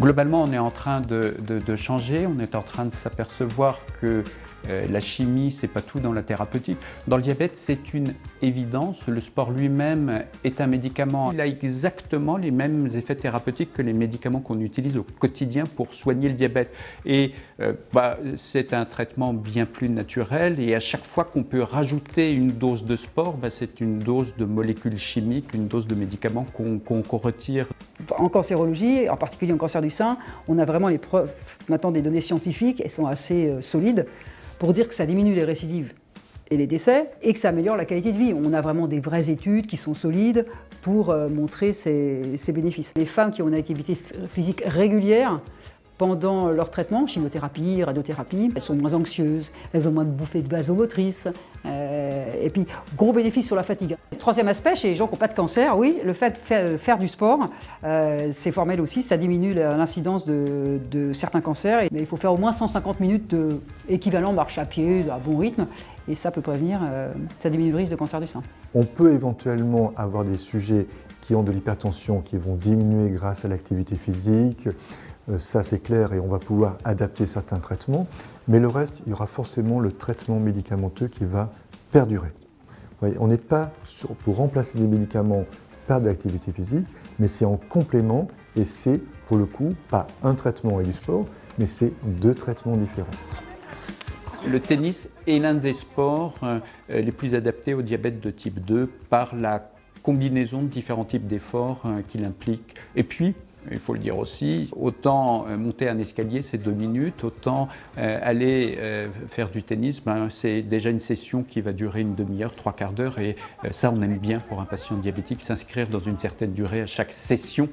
Globalement, on est en train de changer, on est en train de s'apercevoir que la chimie, c'est pas tout dans la thérapeutique. Dans le diabète, c'est une évidence. Le sport lui-même est un médicament. Il a exactement les mêmes effets thérapeutiques que les médicaments qu'on utilise au quotidien pour soigner le diabète. Et c'est un traitement bien plus naturel. Et à chaque fois qu'on peut rajouter une dose de sport, c'est une dose de molécules chimiques, une dose de médicaments qu'on retire. En cancérologie, en particulier en cancer du sein, on a vraiment les preuves, maintenant des données scientifiques, elles sont assez solides, pour dire que ça diminue les récidives et les décès, et que ça améliore la qualité de vie. On a vraiment des vraies études qui sont solides pour montrer ces bénéfices. Les femmes qui ont une activité physique régulière, pendant leur traitement, chimiothérapie, radiothérapie, elles sont moins anxieuses, elles ont moins de bouffées de vasomotrices, et puis gros bénéfice sur la fatigue. Troisième aspect, chez les gens qui n'ont pas de cancer, oui, le fait de faire du sport, c'est formel aussi, ça diminue l'incidence de certains cancers, mais il faut faire au moins 150 minutes d'équivalent marche à pied à bon rythme, et ça peut prévenir, ça diminue le risque de cancer du sein. On peut éventuellement avoir des sujets qui ont de l'hypertension qui vont diminuer grâce à l'activité physique. Ça c'est clair et on va pouvoir adapter certains traitements, mais le reste, il y aura forcément le traitement médicamenteux qui va perdurer. Voyez, on n'est pas pour remplacer des médicaments par de l'activité physique, mais c'est en complément et c'est pour le coup pas un traitement et du sport, mais c'est deux traitements différents. Le tennis est l'un des sports les plus adaptés au diabète de type 2 par la combinaison de différents types d'efforts qu'il implique. Et puis, il faut le dire aussi, autant monter un escalier, c'est 2 minutes, autant aller faire du tennis, c'est déjà une session qui va durer une demi-heure, 3/4 d'heure, et ça on aime bien pour un patient diabétique, s'inscrire dans une certaine durée à chaque session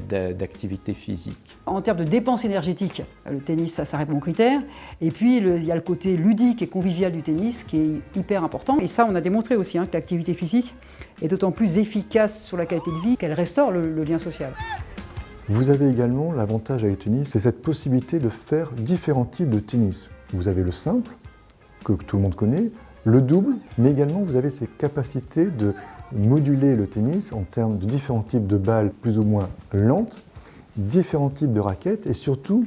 d'activité physique. En termes de dépenses énergétiques, le tennis, ça répond aux critères, et puis il y a le côté ludique et convivial du tennis qui est hyper important, et ça on a démontré aussi que l'activité physique est d'autant plus efficace sur la qualité de vie qu'elle restaure le lien social. Vous avez également l'avantage avec le tennis, c'est cette possibilité de faire différents types de tennis. Vous avez le simple, que tout le monde connaît, le double, mais également vous avez ces capacités de moduler le tennis en termes de différents types de balles plus ou moins lentes, différents types de raquettes, et surtout,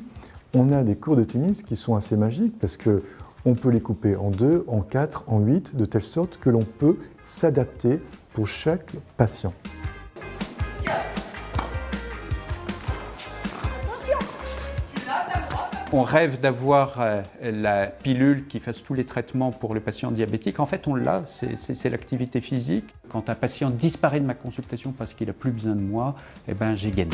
on a des cours de tennis qui sont assez magiques parce qu'on peut les couper en 2, en 4, en 8, de telle sorte que l'on peut s'adapter pour chaque patient. On rêve d'avoir la pilule qui fasse tous les traitements pour le patient diabétique. En fait, on l'a, c'est l'activité physique. Quand un patient disparaît de ma consultation parce qu'il n'a plus besoin de moi, j'ai gagné.